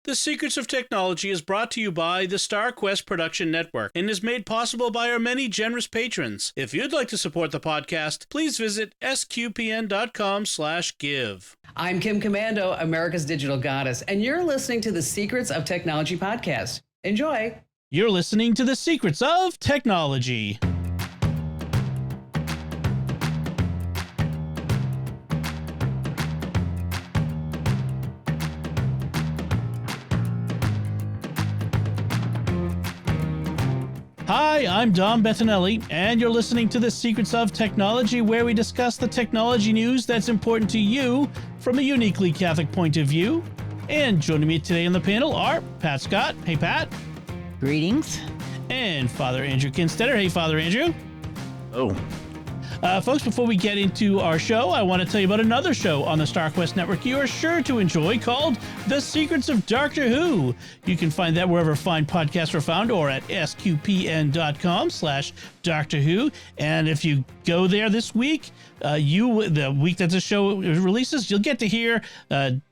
The Secrets of Technology is brought to you by the StarQuest Production Network and is made possible by our many generous patrons. If you'd like to support the podcast, please visit sqpn.com/give. I'm Kim Commando, America's Digital Goddess, and you're listening to the Secrets of Technology podcast. Enjoy. You're listening to the Secrets of Technology. Hi, I'm Dom Bettinelli, and you're listening to the Secrets of Technology, where we discuss the technology news that's important to you from a uniquely Catholic point of view. And joining me today on the panel are Pat Scott. Hey, Pat. Greetings. And Father Andrew Kinstetter. Hey, Father Andrew. Oh. Folks, before we get into our show, I want to tell you about another show on the StarQuest Network you are sure to enjoy called The Secrets of Doctor Who. You can find that wherever fine podcasts are found or at sqpn.com/Doctor Who. And if you go there this week, the week that the show releases, you'll get to hear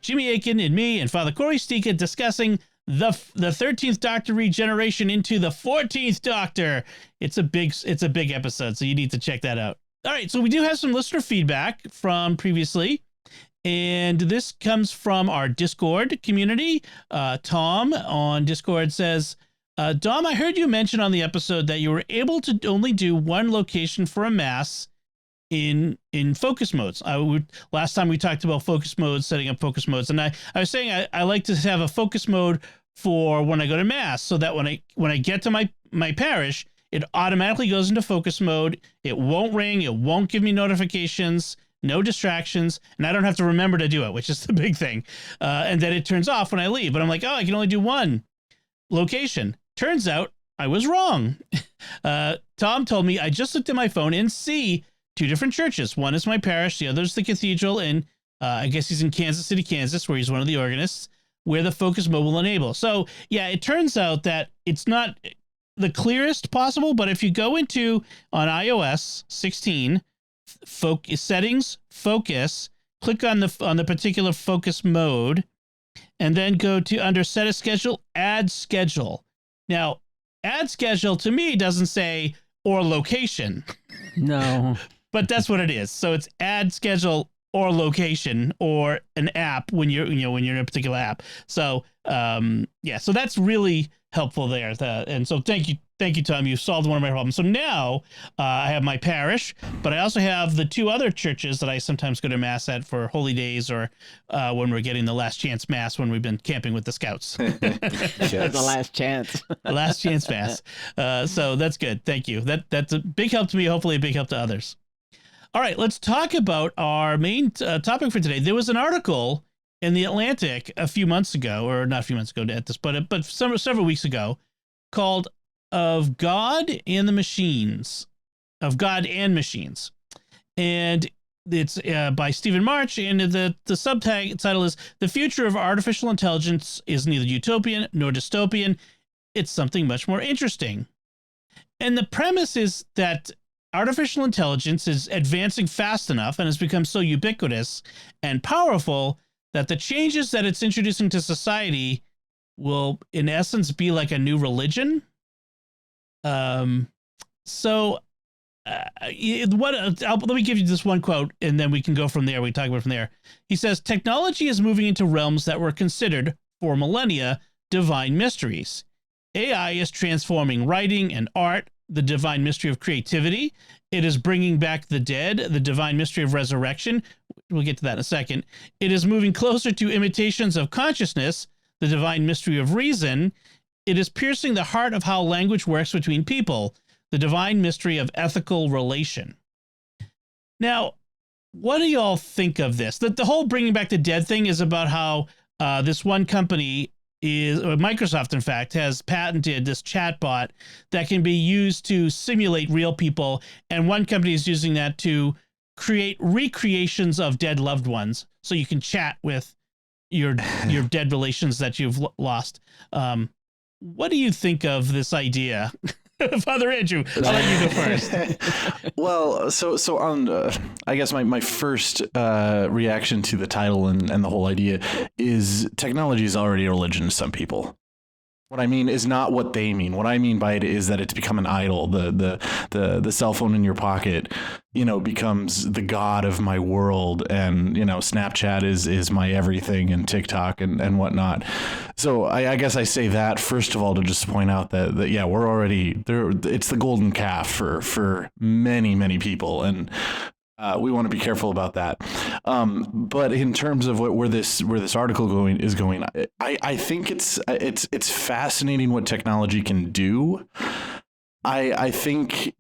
Jimmy Aiken and me and Father Corey Stika discussing the 13th Doctor regeneration into the 14th Doctor. It's a big episode, so you need to check that out. All right, so we do have some listener feedback from previously, and this comes from our Discord community. Tom on Discord says, Dom, I heard you mention on the episode that you were able to only do one location for a mass in focus modes. Last time we talked about focus modes, setting up focus modes, and I was saying I like to have a focus mode for when I go to mass, so that when I get to my parish, it automatically goes into focus mode. It won't ring. It won't give me notifications, no distractions, and I don't have to remember to do it, which is the big thing. And then it turns off when I leave. But I'm like, I can only do one location. Turns out I was wrong. Tom told me I just looked at my phone and see two different churches. One is my parish. The other is the cathedral. And I guess he's in Kansas City, Kansas, where he's one of the organists, where the focus mode will enable. So, yeah, it turns out that it's not the clearest possible, but if you go into on iOS 16 settings, focus, click on the particular focus mode, and then go to under set a schedule, add schedule. Now, add schedule to me doesn't say or location. No. But that's what it is. So it's add schedule or location or an app when you're in a particular app. So so that's really helpful there. And so thank you, Tom. You solved one of my problems. So now I have my parish, but I also have the two other churches that I sometimes go to mass at for holy days or when we're getting the last chance mass when we've been camping with the scouts. The last chance. Last chance mass. So that's good. Thank you. That's a big help to me. Hopefully a big help to others. All right, let's talk about our main topic for today. There was an article in the Atlantic a few months ago, or not a few months ago at this, but several weeks ago, called "Of God and the Machines," of God and Machines, and it's by Stephen March, and the subtitle is "The Future of Artificial Intelligence is neither utopian nor dystopian. It's something much more interesting." And the premise is that artificial intelligence is advancing fast enough and has become so ubiquitous and powerful that the changes that it's introducing to society will, in essence, be like a new religion. Let me give you this one quote, and then we can go from there. We can talk about it from there. He says, "Technology is moving into realms that were considered, for millennia, divine mysteries. AI is transforming writing and art, the divine mystery of creativity. It is bringing back the dead, the divine mystery of resurrection." We'll get to that in a second. "It is moving closer to imitations of consciousness, the divine mystery of reason. It is piercing the heart of how language works between people, the divine mystery of ethical relation." Now, what do y'all think of this? The whole bringing back the dead thing is about how this one company Microsoft, in fact, has patented this chatbot that can be used to simulate real people. And one company is using that to create recreations of dead loved ones. So you can chat with your dead relations that you've lost. What do you think of this idea? Father Andrew, I'll let you go first. Well, so on, I guess my first reaction to the title and the whole idea is technology is already a religion to some people. What I mean is not what they mean. What I mean by it is that it's become an idol. The cell phone in your pocket, becomes the god of my world, and Snapchat is my everything, and TikTok and whatnot. So I guess I say that first of all to just point out that yeah, we're already there. It's the golden calf for many people, and we want to be careful about that. But in terms of where this article is going, I think it's fascinating what technology can do. I think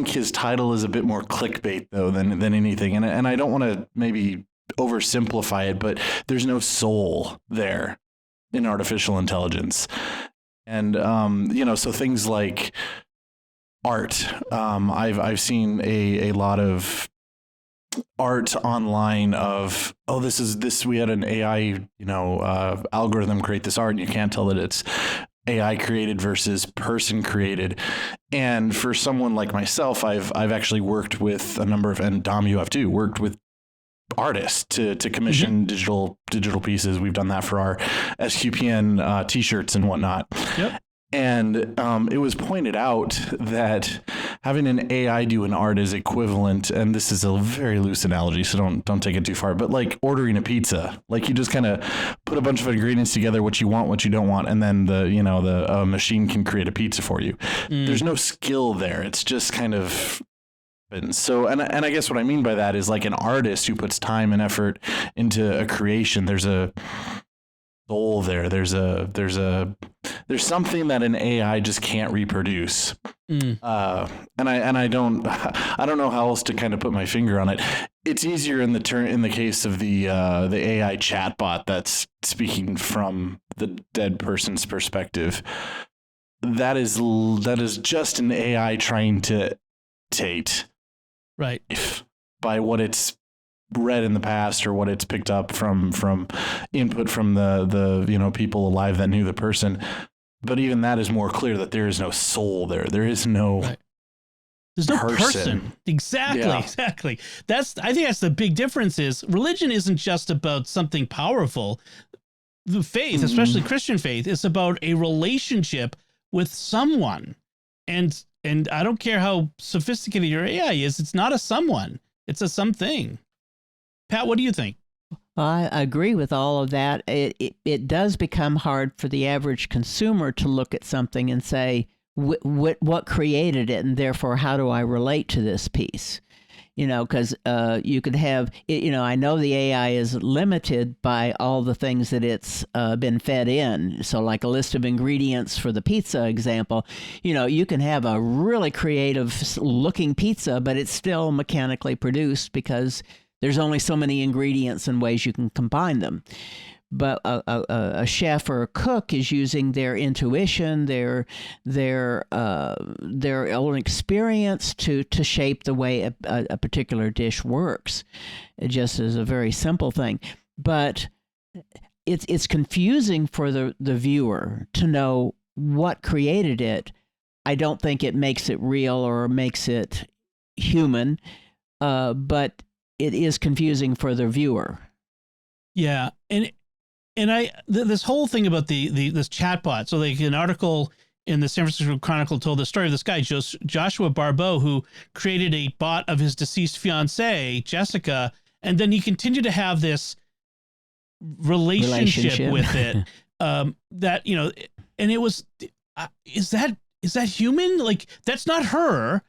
his title is a bit more clickbait though than anything, and I don't want to maybe oversimplify it, but there's no soul there in artificial intelligence, and so things like art. I've seen a lot of art online of, we had an AI algorithm create this art, and you can't tell that it's AI created versus person created. And for someone like myself, I've actually worked with a number of, and Dom, you have too, worked with artists to commission digital pieces. We've done that for our SQPN t-shirts and whatnot. Yep. And it was pointed out that having an AI do an art is equivalent, and this is a very loose analogy, so don't take it too far, but like ordering a pizza. Like you just kind of put a bunch of ingredients together, what you want, what you don't want, and then the machine can create a pizza for you. There's no skill there. It's just kind of. And so, and I guess what I mean by that is like an artist who puts time and effort into a creation. There's a soul there. There's something that an AI just can't reproduce. And I don't know how else to kind of put my finger on it. It's easier in the case of the AI chatbot that's speaking from the dead person's perspective. That is just an AI trying to imitate, right, by what it's read in the past or what it's picked up from input from the people alive that knew the person. But even that is more clear that there is no soul there. There is no right. There's no person. Exactly. Yeah. Exactly. I think that's the big difference is religion isn't just about something powerful. The faith, especially Christian faith, is about a relationship with someone. And I don't care how sophisticated your AI is, it's not a someone. It's a something. Pat, what do you think? I agree with all of that. It does become hard for the average consumer to look at something and say, what created it, and therefore how do I relate to this piece? Because you could have, I know the AI is limited by all the things that it's been fed in. So like a list of ingredients for the pizza example, you can have a really creative looking pizza, but it's still mechanically produced because there's only so many ingredients and ways you can combine them. But a chef or a cook is using their intuition, their own experience to shape the way a particular dish works. It just is a very simple thing. But it's confusing for the viewer to know what created it. I don't think it makes it real or makes it human, but it is confusing for the viewer. Yeah, and this whole thing about this chatbot. So like an article in the San Francisco Chronicle told the story of this guy, Joshua Barbeau, who created a bot of his deceased fiancée, Jessica, and then he continued to have this relationship with it. That and it was, is that human? Like that's not her.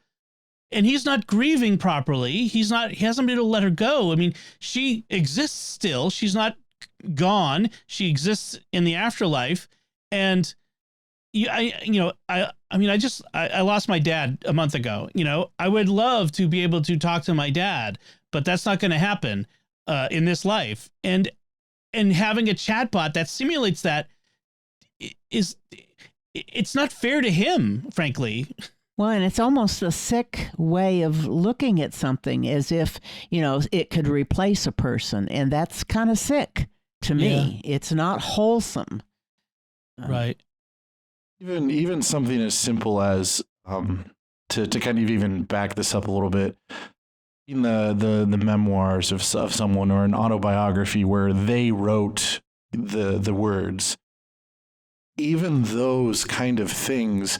And he's not grieving properly. He hasn't been able to let her go. I mean, she exists still. She's not gone. She exists in the afterlife. And I lost my dad a month ago. I would love to be able to talk to my dad, but that's not going to happen in this life. And having a chatbot that simulates that it's not fair to him, frankly. Well, and it's almost a sick way of looking at something, as if, it could replace a person. And that's kind of sick to me. Yeah. It's not wholesome. Right. Even something as simple as to kind of even back this up a little bit, in the memoirs of someone, or an autobiography where they wrote the words, even those kind of things,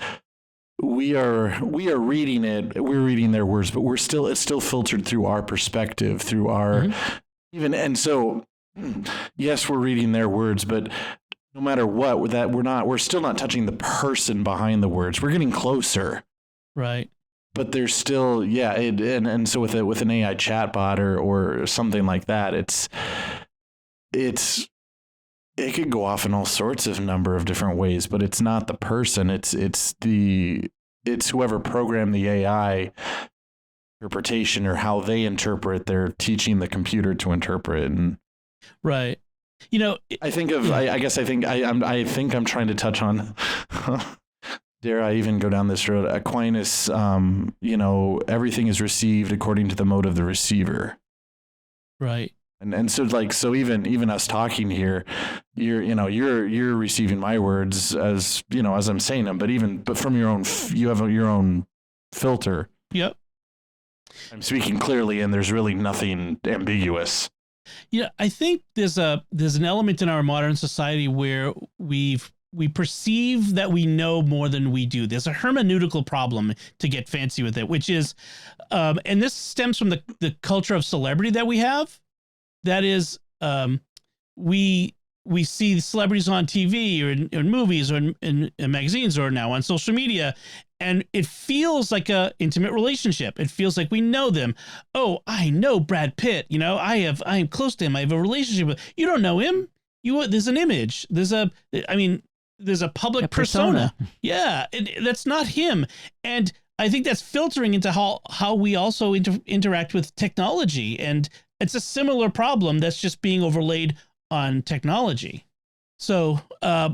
we are reading it, we're reading their words, but it's still filtered through our perspective, through our even, and so yes, we're reading their words, but no matter what, we're still not touching the person behind the words. We're getting closer. Right. But there's still, and so with an AI chatbot or something like that, it could go off in all sorts of number of different ways, but it's not the person. It's whoever programmed the AI interpretation, or how they interpret. They're teaching the computer to interpret. And right. I think I'm trying to touch on. Dare I even go down this road? Aquinas, everything is received according to the mode of the receiver. Right. And so even us talking here, you're receiving my words as I'm saying them, but from your own, you have your own filter. Yep. I'm speaking clearly, and there's really nothing ambiguous. Yeah, I think there's an element in our modern society where we perceive that we know more than we do. There's a hermeneutical problem, to get fancy with it, which is, and this stems from the culture of celebrity that we have. That is, we see celebrities on TV or in movies or in magazines or now on social media, and it feels like a intimate relationship. It feels like we know them. Oh, I know Brad Pitt. I am close to him. I have a relationship with. You don't know him. There's an image. There's a public persona. Yeah, that's not him. And I think that's filtering into how we also interact with technology. And it's a similar problem that's just being overlaid on technology. So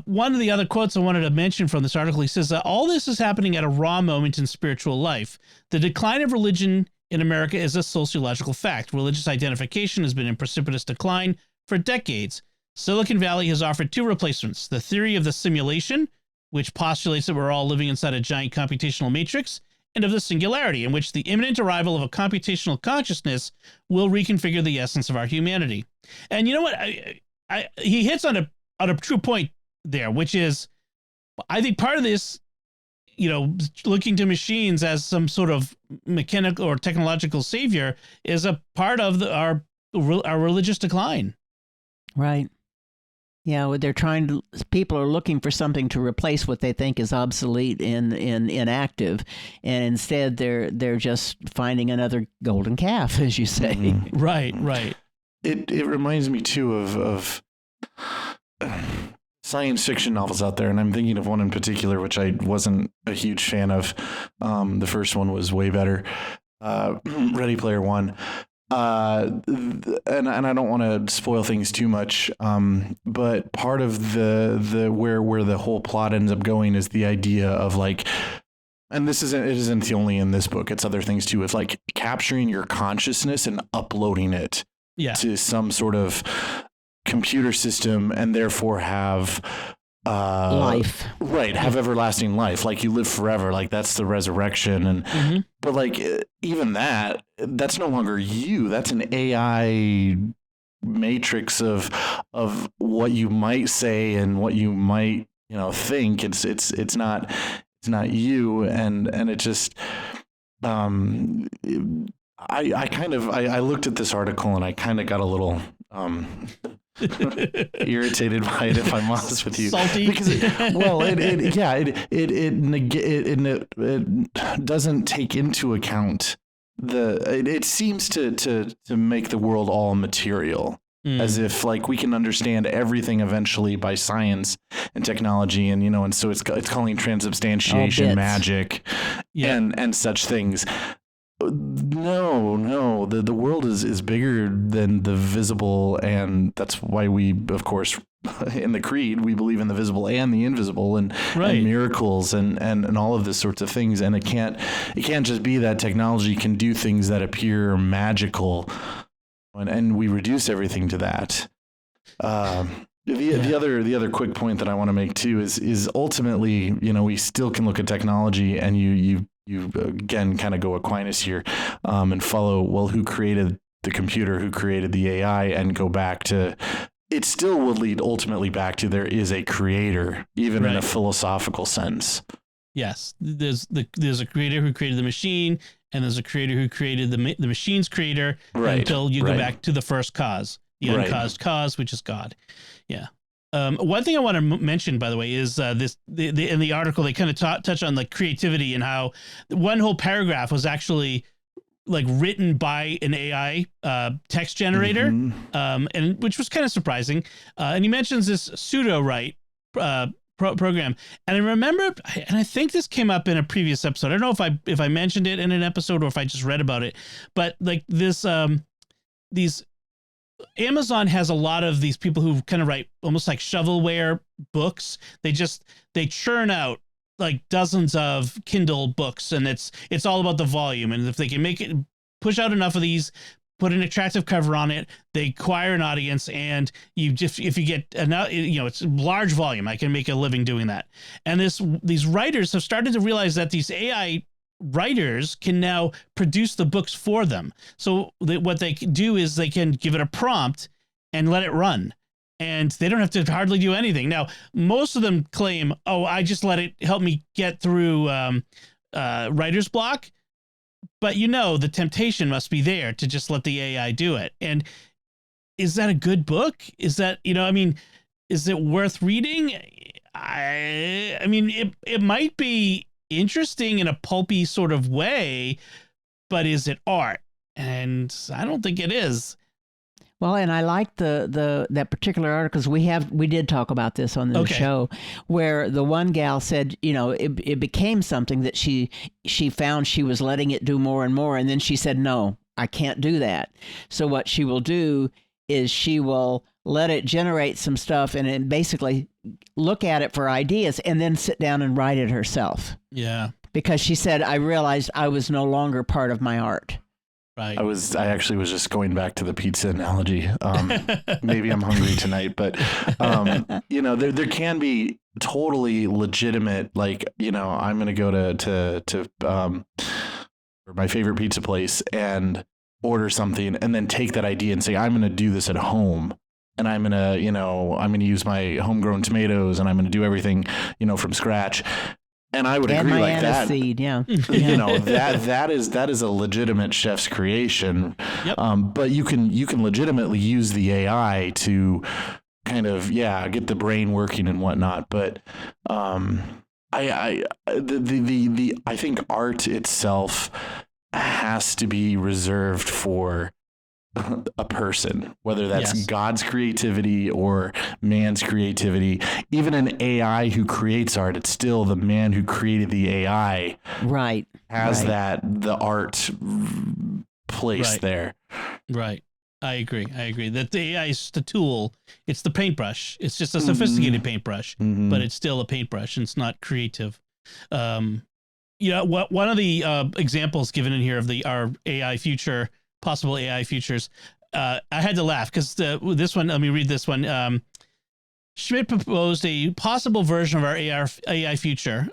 one of the other quotes I wanted to mention from this article, he says, all this is happening at a raw moment in spiritual life. The decline of religion in America is a sociological fact. Religious identification has been in precipitous decline for decades. Silicon Valley has offered two replacements: the theory of the simulation, which postulates that we're all living inside a giant computational matrix, and of the singularity, in which the imminent arrival of a computational consciousness will reconfigure the essence of our humanity. And you know what? He hits on a true point there, which is, I think part of this, looking to machines as some sort of mechanical or technological savior is a part of our religious decline. Right. Yeah, people are looking for something to replace what they think is obsolete and inactive, and instead they're just finding another golden calf, as you say. Mm-hmm. Right. It reminds me too of science fiction novels out there, and I'm thinking of one in particular which I wasn't a huge fan of. The first one was way better, Ready Player One. And I don't want to spoil things too much, but part of the where the whole plot ends up going is the idea of and it isn't only in this book, it's other things too. It's like capturing your consciousness and uploading it to some sort of computer system, and therefore have life, right? Have everlasting life, like you live forever, like that's the resurrection. And but even that's no longer you. That's an AI matrix of what you might say and what you might think. It's not you, and it just I looked at this article and I kind of got a little irritated by it, if I'm honest with you. Salty. Because it doesn't take into account it seems to make the world all material, as if we can understand everything eventually by science and technology, and so it's calling transubstantiation magic and such things. No, the world is bigger than the visible, and that's why we, of course, in the creed, we believe in the visible and the invisible, and miracles and all of this sorts of things. And it can't just be that technology can do things that appear magical, and we reduce everything to that. The other quick point that I want to make too is ultimately, we still can look at technology, and you again kind of go Aquinas here, and follow, well, who created the computer, who created the AI, and go back to, it still will lead ultimately back to there is a creator, even in a philosophical sense. Yes, there's a creator who created the machine, and there's a creator who created the machine's creator, until you go back to the first cause, the uncaused cause, which is God. Yeah. One thing I want to mention, by the way, is in the article they kind of touch on like creativity, and how one whole paragraph was actually like written by an AI text generator, and which was kind of surprising. And he mentions this pseudo-write program, and I remember, and I think this came up in a previous episode. I don't know if I mentioned it in an episode or if I just read about it, but like this these. Amazon has a lot of these people who kind of write almost like shovelware books. They churn out like dozens of Kindle books, and it's all about the volume. And if they can push out enough of these, put an attractive cover on it, they acquire an audience, and if you get enough, it's large volume. I can make a living doing that. And these writers have started to realize that these AI writers can now produce the books for them. So what they can do is they can give it a prompt and let it run, and they don't have to hardly do anything. Now, most of them claim, "Oh, I just let it help me get through writer's block." But the temptation must be there to just let the AI do it. And is that a good book? Is that is it worth reading? I mean, it might be interesting in a pulpy sort of way, but is it art? And I don't think it is. Well, and I like that particular article, because we did talk about this on the show, where the one gal said, it became something that she found she was letting it do more and more, and then she said, no, I can't do that. So what she will do is she will let it generate some stuff and then basically look at it for ideas, and then sit down and write it herself. Yeah. Because she said, I realized I was no longer part of my art. Right. I actually was just going back to the pizza analogy. Maybe I'm hungry tonight, but there can be totally legitimate, like, I'm going to go to my favorite pizza place and order something, and then take that idea and say, I'm going to do this at home. And I'm going to use my homegrown tomatoes, and I'm going to do everything, from scratch. And I would agree, like that. Seed, yeah. That is a legitimate chef's creation. Yep. But you can legitimately use the AI to kind of get the brain working and whatnot. But I think art itself has to be reserved for a person, whether that's God's creativity or man's creativity. Even an AI who creates art, it's still the man who created the AI has the art place there. Right. I agree that the AI is the tool. It's the paintbrush. It's just a sophisticated paintbrush, but it's still a paintbrush, and it's not creative. One of the examples given in here of our AI future, possible AI futures, I had to laugh because this one, let me read this one. Schmidt proposed a possible version of our AI future.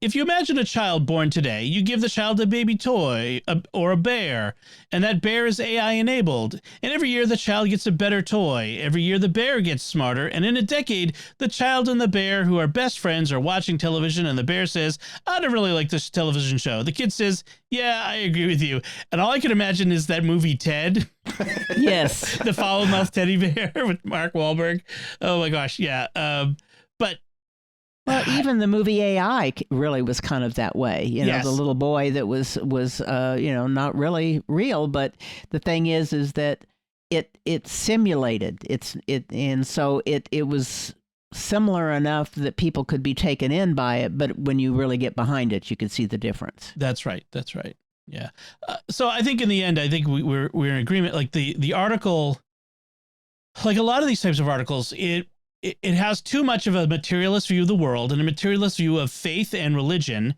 If you imagine a child born today, you give the child a baby toy or a bear, and that bear is AI enabled. And every year the child gets a better toy. Every year the bear gets smarter. And in a decade, the child and the bear, who are best friends, are watching television, and the bear says, I don't really like this television show. The kid says, yeah, I agree with you. And all I can imagine is that movie Ted. Yes. The foul-mouthed teddy bear with Mark Wahlberg. Oh my gosh, yeah. But even the movie AI really was kind of that way. The little boy that was not really real, but the thing is that it simulated and so it was similar enough that people could be taken in by it, but when you really get behind it, you could see the difference. That's right. Yeah. So I think in the end, I think we're in agreement. Like the article, like a lot of these types of articles, it has too much of a materialist view of the world and a materialist view of faith and religion,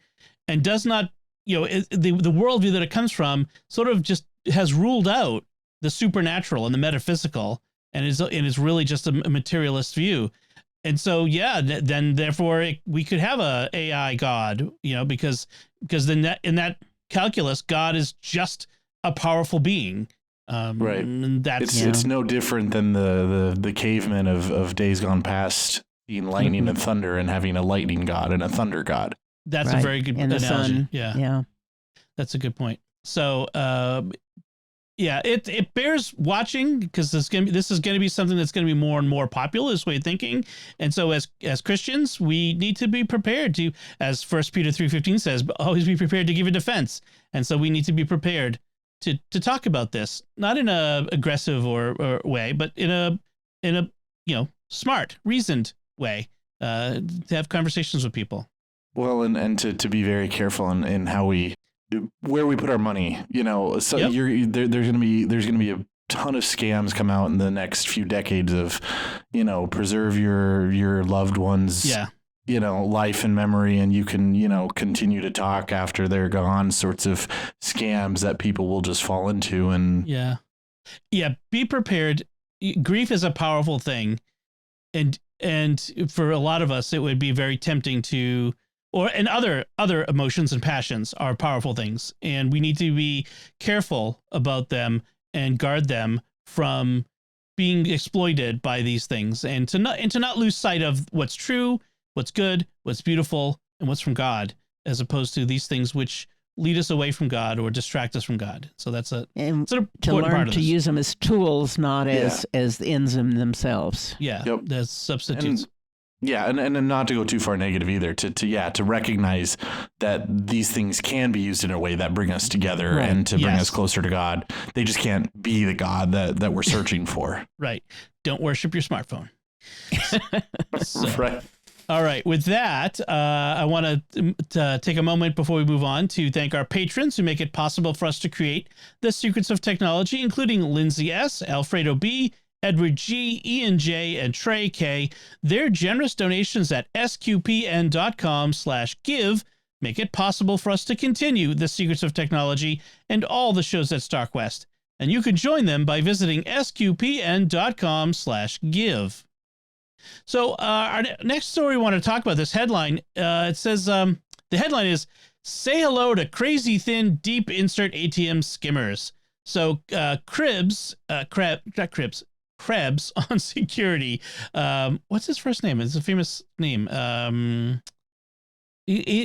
and does not, the worldview that it comes from sort of just has ruled out the supernatural and the metaphysical and it's really just a materialist view. And so, then therefore we could have a AI God, because then in that calculus, God is just a powerful being. Right. That's it's no different than the cavemen of days gone past being lightning and thunder and having a lightning god and a thunder god. That's a very good and analogy. The sun. Yeah. That's a good point. So, it bears watching, because this is going to be something that's going to be more and more popular, this way of thinking. And so as Christians, we need to be prepared to, as 1 Peter 3:15 says, always be prepared to give a defense. And so we need to be prepared to talk about this, not in a aggressive or way, but in a smart, reasoned way, to have conversations with people. Well, and to be very careful in how where we put our money, so there's going to be a ton of scams come out in the next few decades of, preserve your loved ones, life and memory, and you can, continue to talk after they're gone, sorts of scams that people will just fall into. And be prepared. Grief is a powerful thing. And for a lot of us, it would be very tempting to, and other emotions and passions are powerful things, and we need to be careful about them and guard them from being exploited by these things, and to not lose sight of what's true, what's good, what's beautiful, and what's from God, as opposed to these things which lead us away from God or distract us from God. So that's a sort of to learn to use them as tools, not as ends in themselves. Yeah, as substitutes. And not to go too far negative either, to recognize that these things can be used in a way that bring us together and to bring us closer to God. They just can't be the God that we're searching for. Right. Don't worship your smartphone. Right. All right. With that, I want to take a moment before we move on to thank our patrons who make it possible for us to create the Secrets of Technology, including Lindsay S., Alfredo B., Edward G., Ian J., and Trey K. Their generous donations at sqpn.com/give make it possible for us to continue the Secrets of Technology and all the shows at StarQuest. And you can join them by visiting sqpn.com/give. So our next story we want to talk about, this headline, it says, the headline is, "Say hello to crazy thin deep insert ATM skimmers." So Krebs on security. What's his first name? It's a famous name.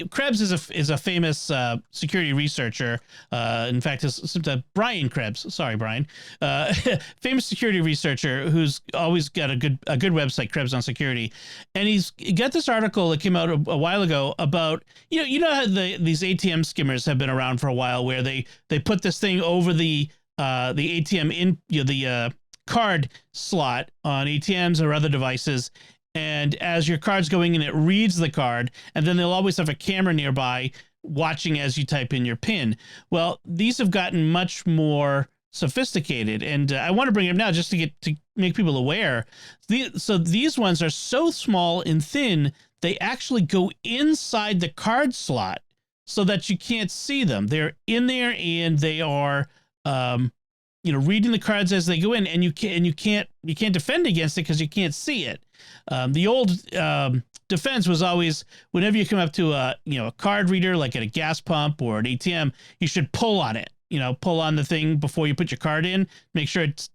Krebs is a famous security researcher. In fact, it's Brian Krebs. Sorry, Brian. Famous security researcher who's always got a good website, Krebs on Security, and he's got this article that came out a while ago about how these ATM skimmers have been around for a while, where they put this thing over the ATM in the card slot on ATMs or other devices. And as your card's going in, it reads the card, and then they'll always have a camera nearby watching as you type in your PIN. Well, these have gotten much more sophisticated, and I want to bring it up now just to make people aware. So these ones are so small and thin, they actually go inside the card slot so that you can't see them. They're in there, and they are reading the cards as they go in, and you can't defend against it because you can't see it. The old defense was always, whenever you come up to a card reader, like at a gas pump or an ATM, you should pull on it. Pull on the thing before you put your card in. Make sure it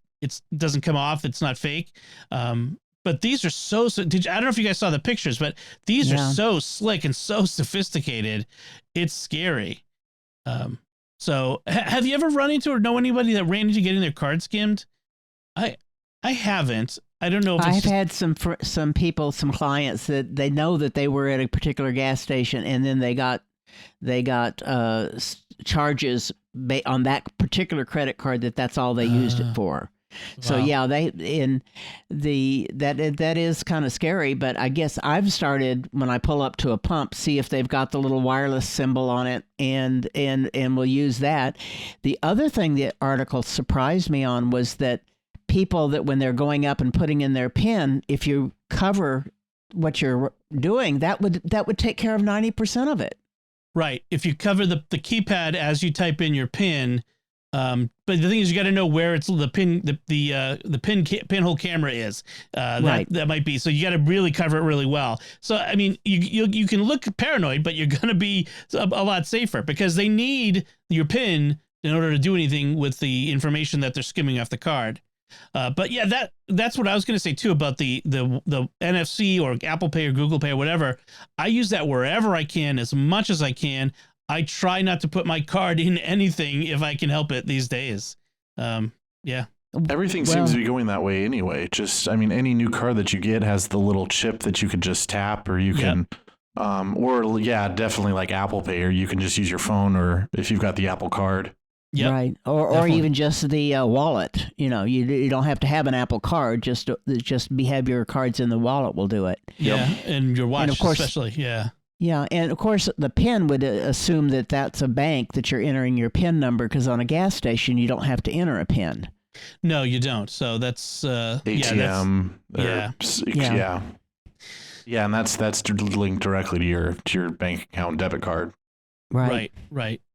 doesn't come off. It's not fake. But these are so. I don't know if you guys saw the pictures, but these are so slick and so sophisticated. It's scary. So have you ever run into or know anybody that ran into getting their card skimmed? I haven't. I don't know if I've had some clients that they know that they were at a particular gas station, and then they got charges on that particular credit card that's all they used it for. So wow. that is kind of scary, but I guess I've started, when I pull up to a pump, see if they've got the little wireless symbol on it, and we'll use that. The other thing the article surprised me on was that people that when they're going up and putting in their PIN, if you cover what you're doing, that would take care of 90% of it. Right. If you cover the keypad as you type in your PIN, But the thing is, you got to know where it's the pinhole camera is. Right. That might be. So you got to really cover it really well. So I mean, you can look paranoid, but you're going to be a lot safer because they need your pin in order to do anything with the information that they're skimming off the card. But yeah, that's what I was going to say too about the NFC or Apple Pay or Google Pay or whatever. I use that wherever I can, as much as I can. I try not to put my card in anything if I can help it these days. Yeah. Everything seems to be going that way anyway. Just, I mean, any new card that you get has the little chip that you could just tap, or you can, or yeah, definitely like Apple Pay, or you can just use your phone, or if you've got the Apple Card. Yep, right. Or even just the wallet. You know, you don't have to have an Apple Card. Just have your cards in the wallet will do it. Yeah, and your watch, and of course, especially. Yeah. Yeah, and of course the PIN would assume that that's a bank that you're entering your PIN number, because on a gas station you don't have to enter a PIN. No, you don't. So that's ATM. Yeah, and that's linked directly to your bank account debit card. Right.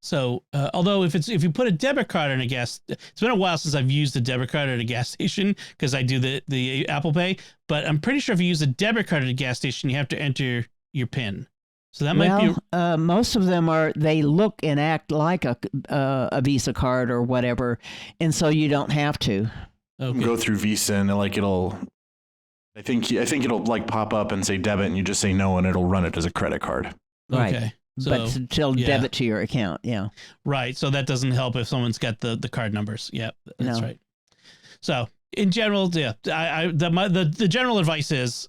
So, although if you put a debit card in it's been a while since I've used a debit card at a gas station because I do the Apple Pay, but I'm pretty sure if you use a debit card at a gas station, you have to enter your PIN. So that might be. Most of them they look and act like a Visa card or whatever, and so you don't have to. Okay. Go through Visa and I think it'll like pop up and say debit, and you just say no, and it'll run it as a credit card. Right. Okay. So, but still debit to your account, yeah. Right. So that doesn't help if someone's got the card numbers. Yeah, that's right. So in general, yeah, the general advice is,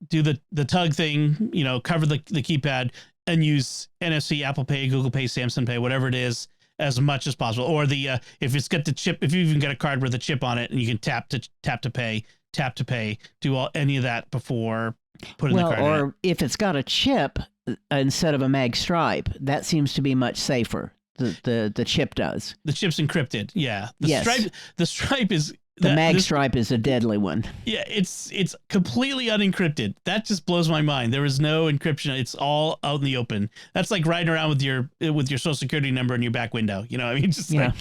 do the tug thing, cover the keypad and use NFC, Apple Pay, Google Pay, Samsung Pay, whatever it is, as much as possible. Or if it's got the chip, if you even got a card with a chip on it and you can tap to pay, do any of that before putting the card in. Or if it's got a chip instead of a mag stripe, that seems to be much safer. The chip does. The chip's encrypted. Yeah. The stripe is. The mag stripe is a deadly one. Yeah, it's completely unencrypted. That just blows my mind. There is no encryption. It's all out in the open. That's like riding around with your Social Security number in your back window. I mean, just like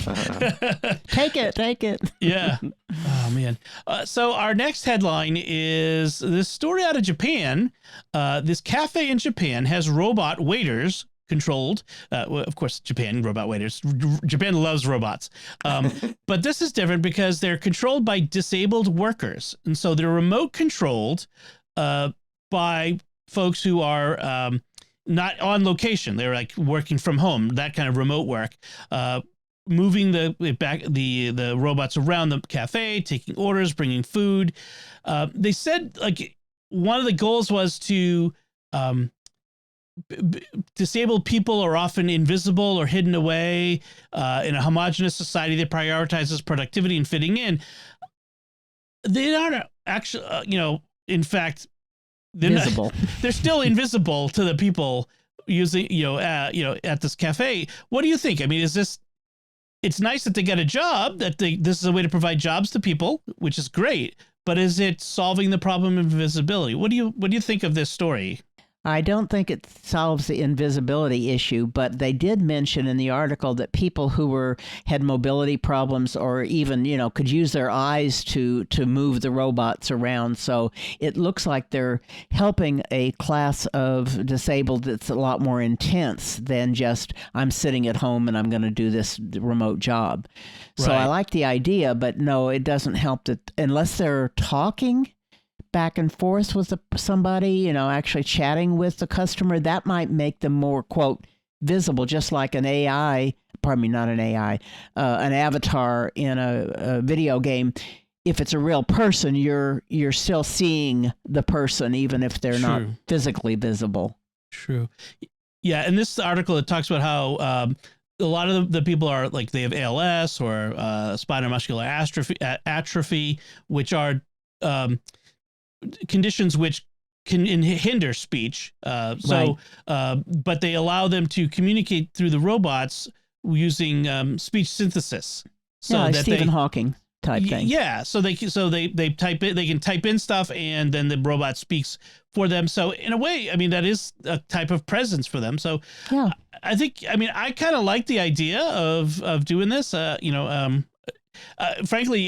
take it. Yeah. Oh man. So our next headline is this story out of Japan. This cafe in Japan has robot waiters controlled. Of course, Japan, robot waiters. Japan loves robots. But this is different because they're controlled by disabled workers. And so they're remote controlled by folks who are not on location. They're like working from home, that kind of remote work. Moving the robots around the cafe, taking orders, bringing food. They said like one of the goals was to disabled people are often invisible or hidden away in a homogenous society that prioritizes productivity and fitting in. They aren't actually, in fact, visible. They're still invisible to the people using, at this cafe. What do you think? I mean, it's nice that they get a job, this is a way to provide jobs to people, which is great, but is it solving the problem of invisibility? What do you think of this story? I don't think it solves the invisibility issue, but they did mention in the article that people who had mobility problems or even, could use their eyes to move the robots around. So it looks like they're helping a class of disabled that's a lot more intense than just I'm sitting at home and I'm going to do this remote job. Right. So I like the idea, but no, it doesn't help that unless they're talking back and forth with somebody, actually chatting with the customer, that might make them more, quote, visible, just like an avatar in a video game. If it's a real person, you're still seeing the person, even if they're not physically visible. True. Yeah. In this article, it talks about how a lot of the people are like they have ALS or spinal muscular atrophy, which are conditions which can hinder speech. But they allow them to communicate through the robots using speech synthesis. So that Stephen Hawking type thing. Yeah. So they type it. They can type in stuff, and then the robot speaks for them. So in a way, I mean, that is a type of presence for them. So I think, I mean, I kind of like the idea of doing this. Frankly,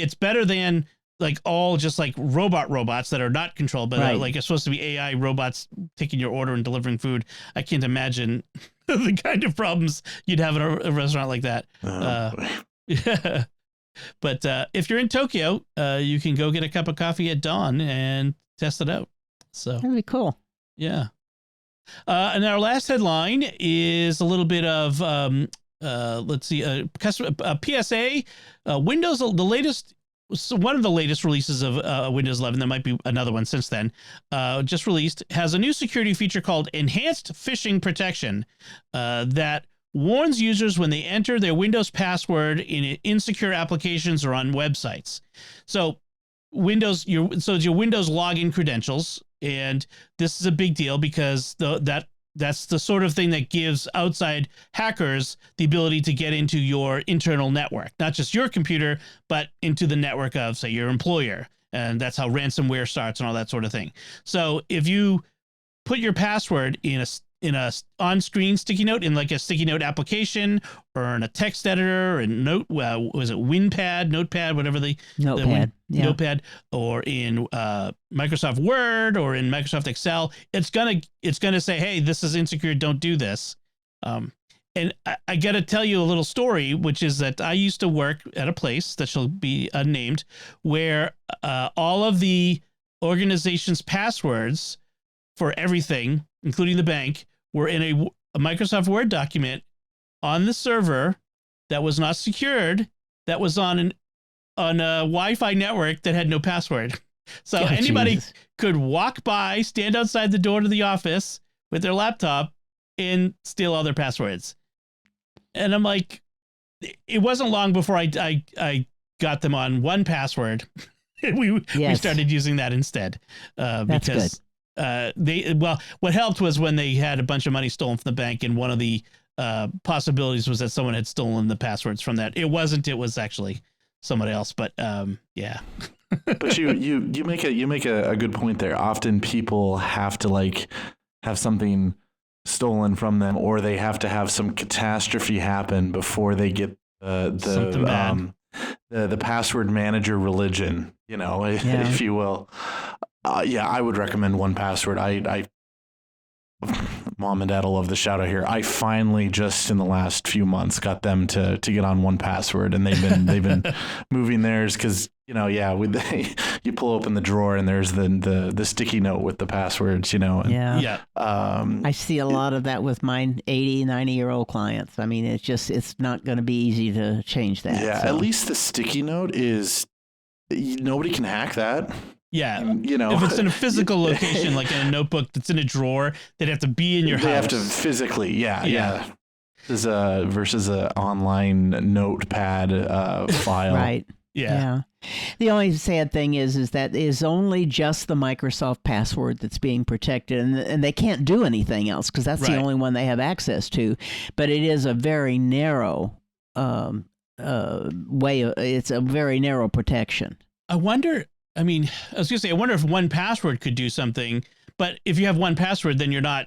it's better than like all just like robots that are not controlled, but like it's supposed to be AI robots taking your order and delivering food. I can't imagine the kind of problems you'd have in a restaurant like that. Yeah. But if you're in Tokyo, you can go get a cup of coffee at dawn and test it out. So That'd be cool. Yeah. And our last headline is a little bit of, let's see, a PSA. Windows, the latest, one of the latest releases of Windows 11, there might be another one since then, just released, has a new security feature called Enhanced Phishing Protection that warns users when they enter their Windows password in insecure applications or on websites. So it's your Windows login credentials, and this is a big deal because that's the sort of thing that gives outside hackers the ability to get into your internal network, not just your computer, but into the network of, say, your employer. And that's how ransomware starts and all that sort of thing. So if you put your password in a on-screen sticky note in like a sticky note application or in a text editor or in was it Notepad, whatever Notepad, or in Microsoft Word or in Microsoft Excel, it's gonna say, hey, this is insecure, don't do this. And I got to tell you a little story, which is that I used to work at a place that shall be unnamed, where all of the organization's passwords for everything, including the bank, were in a Microsoft Word document on the server that was not secured, that was on a Wi-Fi network that had no password. So anybody could walk by, stand outside the door to the office with their laptop and steal all their passwords. And I'm like, it wasn't long before I got them on 1Password. we started using that instead That's because good. What helped was when they had a bunch of money stolen from the bank, and one of the possibilities was that someone had stolen the passwords from that. It was actually somebody else, but yeah. But you make a good point there. Often people have to like have something stolen from them, or they have to have some catastrophe happen before they get the password manager religion, if you will. I would recommend 1Password. I Mom and Dad will love the shout out here. I finally just in the last few months got them to get on 1Password, and they've been moving theirs because you pull open the drawer and there's the sticky note with the passwords, I see a lot of that with my 80, 90-year-old clients. I mean, it's not going to be easy to change that. Yeah, at least the sticky note is nobody can hack that. Yeah, if it's in a physical location, like in a notebook that's in a drawer, they'd have to be in your house. They have to physically, yeah. Versus a online notepad file. Right. Yeah. The only sad thing is that is only just the Microsoft password that's being protected, and they can't do anything else because that's the only one they have access to. But it is a very narrow it's a very narrow protection. I wonder. I mean, I was gonna say, I wonder if 1Password could do something. But if you have 1Password, then you're not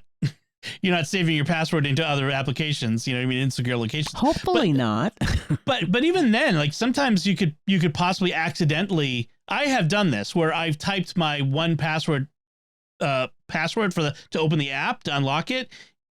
saving your password into other applications. You know what I mean? Insecure locations. Hopefully not. but even then, like sometimes you could possibly accidentally. I have done this where I've typed my 1Password password to open the app to unlock it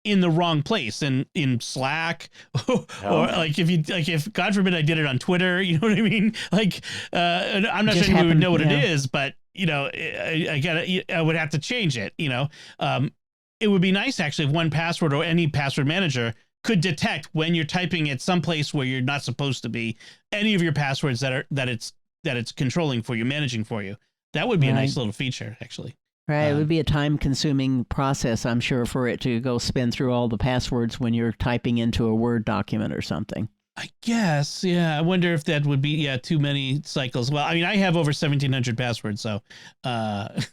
in the wrong place, in Slack or if God forbid I did it on Twitter, you know what I mean? Like I'm not saying we would know what it is, but I would have to change it. It would be nice actually if 1Password or any password manager could detect when you're typing at some place where you're not supposed to be, any of your passwords that it's controlling for you, managing for you. That would be a nice little feature, actually. Right. It would be a time-consuming process, I'm sure, for it to go spin through all the passwords when you're typing into a Word document or something. I guess, yeah. I wonder if that would be, too many cycles. Well, I mean, I have over 1,700 passwords, so I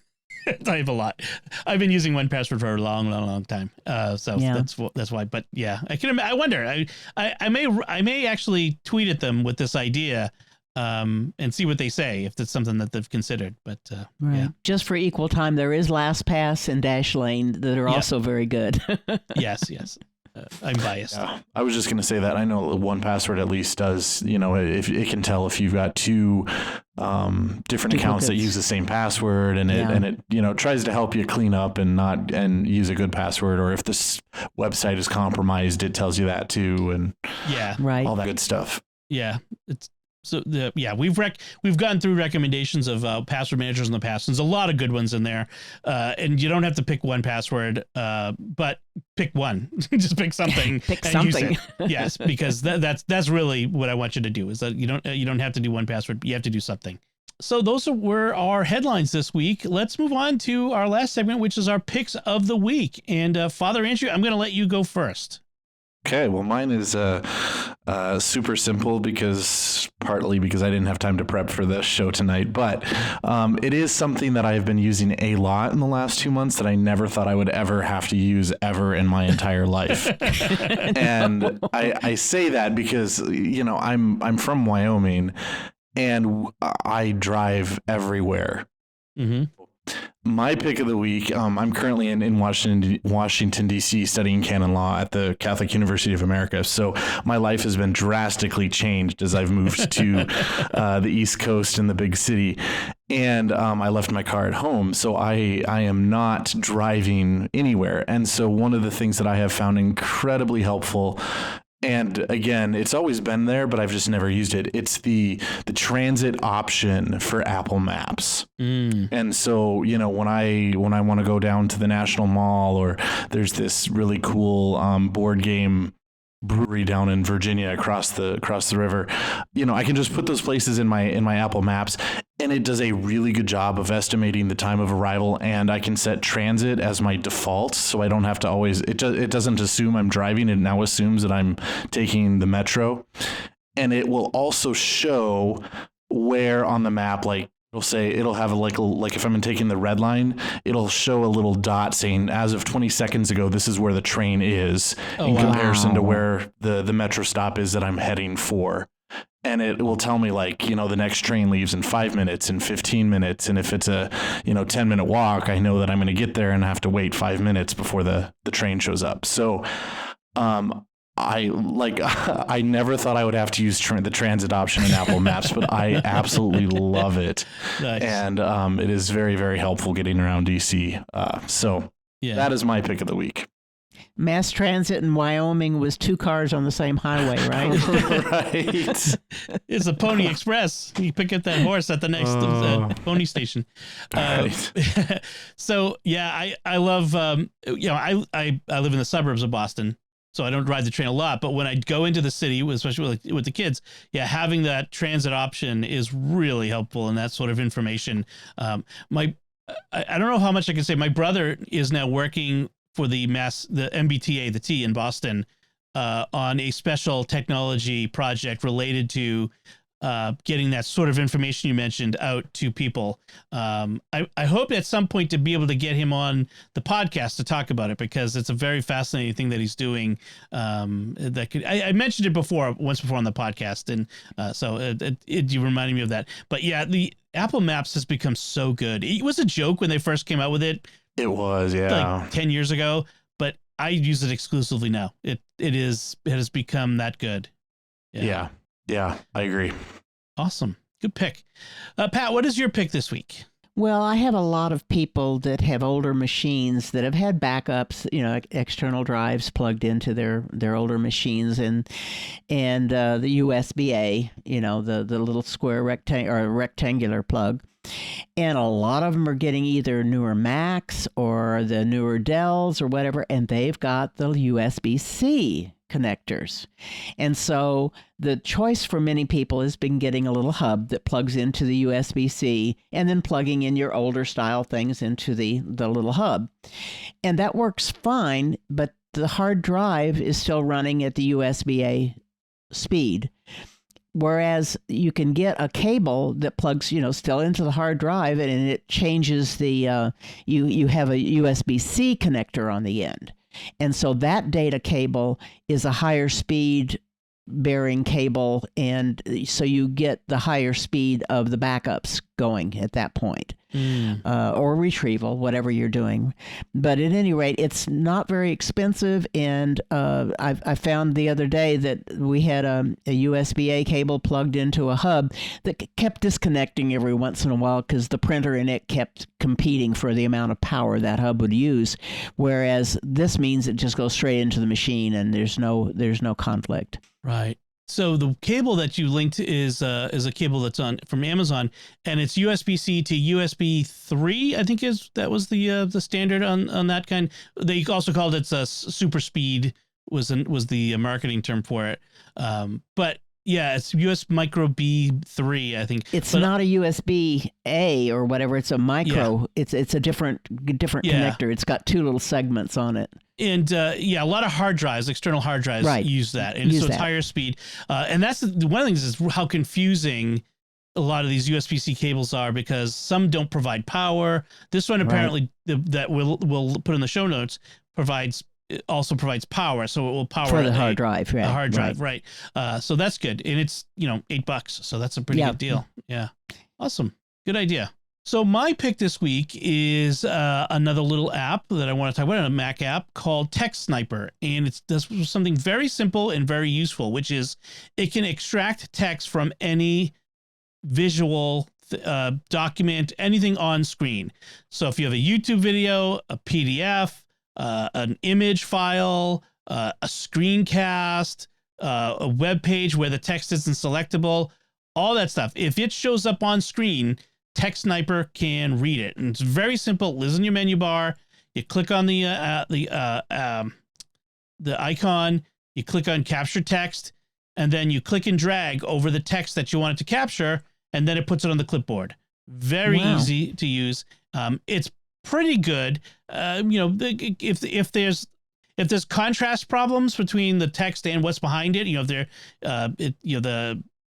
have a lot. I've been using 1Password for a long, long, long time. That's why. But yeah, I wonder. I may actually tweet at them with this idea. And see what they say if that's something that they've considered. But yeah, just for equal time, there is LastPass and Dashlane that are also very good. Yes. I'm biased. Yeah, I was just going to say that. I know 1Password at least does, if it can tell if you've got two different accounts that use the same password, and it tries to help you clean up and use a good password, or if this website is compromised, it tells you that too, and all that good stuff. Yeah, we've gone through recommendations of password managers in the past. There's a lot of good ones in there, and you don't have to pick 1Password, but pick one. Just pick something. Pick and something. Use it. Yes, because that's really what I want you to do. Is that you don't have to do 1Password. You have to do something. So those were our headlines this week. Let's move on to our last segment, which is our picks of the week. And Father Andrew, I'm going to let you go first. Okay, well, mine is super simple partly because I didn't have time to prep for this show tonight, but it is something that I've been using a lot in the last 2 months that I never thought I would ever have to use ever in my entire life. And I say that because, I'm from Wyoming and I drive everywhere. Mm-hmm. My pick of the week, I'm currently in Washington, D.C. studying canon law at the Catholic University of America. So my life has been drastically changed as I've moved to the East Coast and the big city. And I left my car at home. So I am not driving anywhere. And so one of the things that I have found incredibly helpful, and again, it's always been there, but I've just never used it. It's the transit option for Apple Maps. And so, when I want to go down to the National Mall, or there's this really cool board game brewery down in Virginia across the river, I can just put those places in my Apple Maps, and it does a really good job of estimating the time of arrival, and I can set transit as my default, so I don't have to always, it doesn't assume I'm driving, it now assumes that I'm taking the metro. And it will also show where on the map, like it'll have like if I'm taking the red line, it'll show a little dot saying, as of 20 seconds ago, this is where the train is in comparison to where the metro stop is that I'm heading for. And it will tell me the next train leaves in 5 minutes and 15 minutes. And if it's a, 10-minute walk, I know that I'm going to get there and have to wait 5 minutes before the train shows up. So, I never thought I would have to use the transit option in Apple Maps, but I absolutely love it. Nice. And it is very, very helpful getting around DC. So that is my pick of the week. Mass transit in Wyoming was 2 cars on the same highway, right? Right. It's a Pony Express. You pick up that horse at the next pony station. Right. So yeah, I love. I live in the suburbs of Boston, so I don't ride the train a lot. But when I go into the city, especially with the kids, having that transit option is really helpful, and that sort of information. I don't know how much I can say. My brother is now working for the MBTA, the T in Boston, on a special technology project related to getting that sort of information you mentioned out to people. I hope at some point to be able to get him on the podcast to talk about it, because it's a very fascinating thing that he's doing. I mentioned it once before on the podcast, and so you reminded me of that. But yeah, the Apple Maps has become so good. It was a joke when they first came out with it. It was, yeah, like 10 years ago, but I use it exclusively now. It has become that good. Yeah, I agree. Awesome. Good pick. Pat, what is your pick this week? Well, I have a lot of people that have older machines that have had backups, external drives plugged into their older machines, and the USB-A, the little square rectangular plug. And a lot of them are getting either newer Macs or the newer Dells or whatever, and they've got the USB-C connectors. And so the choice for many people has been getting a little hub that plugs into the USB-C and then plugging in your older style things into the little hub. And that works fine, but the hard drive is still running at the USB-A speed. Whereas you can get a cable that plugs, still into the hard drive, and it changes the, you have a USB-C connector on the end. And so that data cable is a higher speed bearing cable, and so you get the higher speed of the backups going at that point. or retrieval, whatever you're doing. But at any rate, it's not very expensive. And I found the other day that we had a USB-A cable plugged into a hub that kept disconnecting every once in a while because the printer in it kept competing for the amount of power that hub would use. Whereas this means it just goes straight into the machine and there's no conflict. Right. So the cable that you linked is a cable that's from Amazon, and it's USB-C to USB 3. I think that was the standard on that kind. They also called it super speed was the marketing term for it. But yeah, it's US Micro B3, I think. It's not a USB A or whatever. It's a micro. Yeah. It's a different connector. It's got two little segments on it. And a lot of hard drives, external hard drives, use that, and so it's higher speed. And that's one of the things is how confusing a lot of these USB-C cables are, because some don't provide power. This one apparently that we'll put in the show notes also provides power, so it will power for the hard drive. The hard drive, right? So that's good, and it's $8, so that's a pretty good deal. Yeah, awesome, good idea. So my pick this week is another little app that I want to talk about, a Mac app called Text Sniper, and it does something very simple and very useful, which is it can extract text from any visual document, anything on screen. So if you have a YouTube video, a PDF, an image file, a screencast, a web page where the text isn't selectable, all that stuff, if it shows up on screen, Text Sniper can read it, and it's very simple. It lives in your menu bar. You click on the icon. You click on Capture Text, and then you click and drag over the text that you want it to capture, and then it puts it on the clipboard. Very easy to use. It's pretty good. If there's contrast problems between the text and what's behind it, if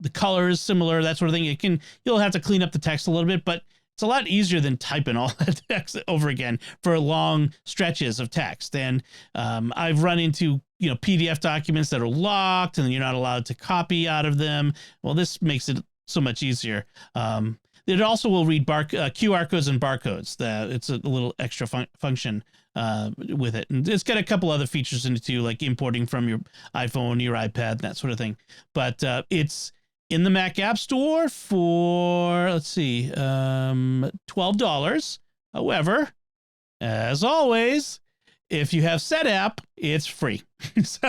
the color is similar, that sort of thing, you'll have to clean up the text a little bit, but it's a lot easier than typing all that text over again for long stretches of text. And I've run into PDF documents that are locked and you're not allowed to copy out of them. Well, this makes it so much easier. It also will read QR codes and barcodes. It's a little extra function with it. And it's got a couple other features in it too, like importing from your iPhone, your iPad, that sort of thing. But it's in the Mac App Store for, $12. However, as always, if you have SetApp, it's free. so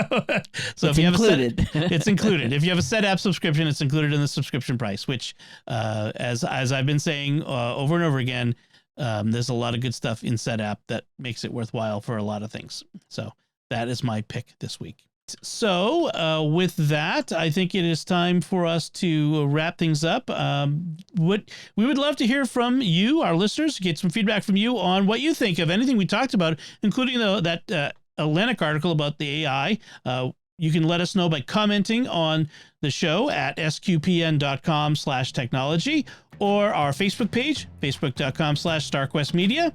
if you have it's included. If you have a SetApp subscription, it's included in the subscription price, which, as I've been saying over and over again, there's a lot of good stuff in SetApp that makes it worthwhile for a lot of things. So that is my pick this week. So with that, I think it is time for us to wrap things up. We would love to hear from you, our listeners, get some feedback from you on what you think of anything we talked about, including that Atlantic article about the AI. You can let us know by commenting on the show at sqpn.com/technology or our Facebook page, facebook.com/StarQuestMedia.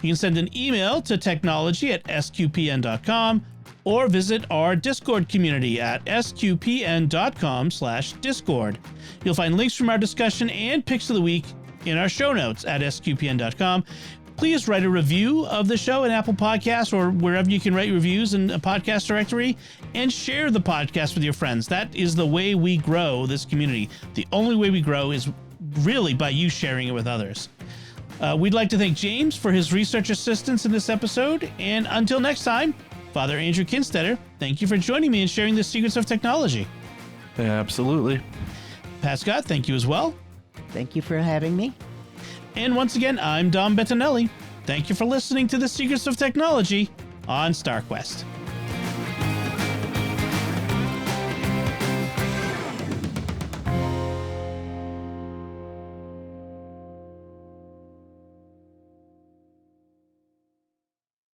You can send an email to technology@sqpn.com. or visit our Discord community at sqpn.com/discord. You'll find links from our discussion and picks of the week in our show notes at sqpn.com. Please write a review of the show in Apple Podcasts or wherever you can write reviews in a podcast directory, and share the podcast with your friends. That is the way we grow this community. The only way we grow is really by you sharing it with others. We'd like to thank James for his research assistance in this episode, and until next time, Father Andrew Kinstetter, thank you for joining me and sharing the secrets of technology. Yeah, absolutely. Pat Scott, thank you as well. Thank you for having me. And once again, I'm Dom Bettinelli. Thank you for listening to the Secrets of Technology on StarQuest.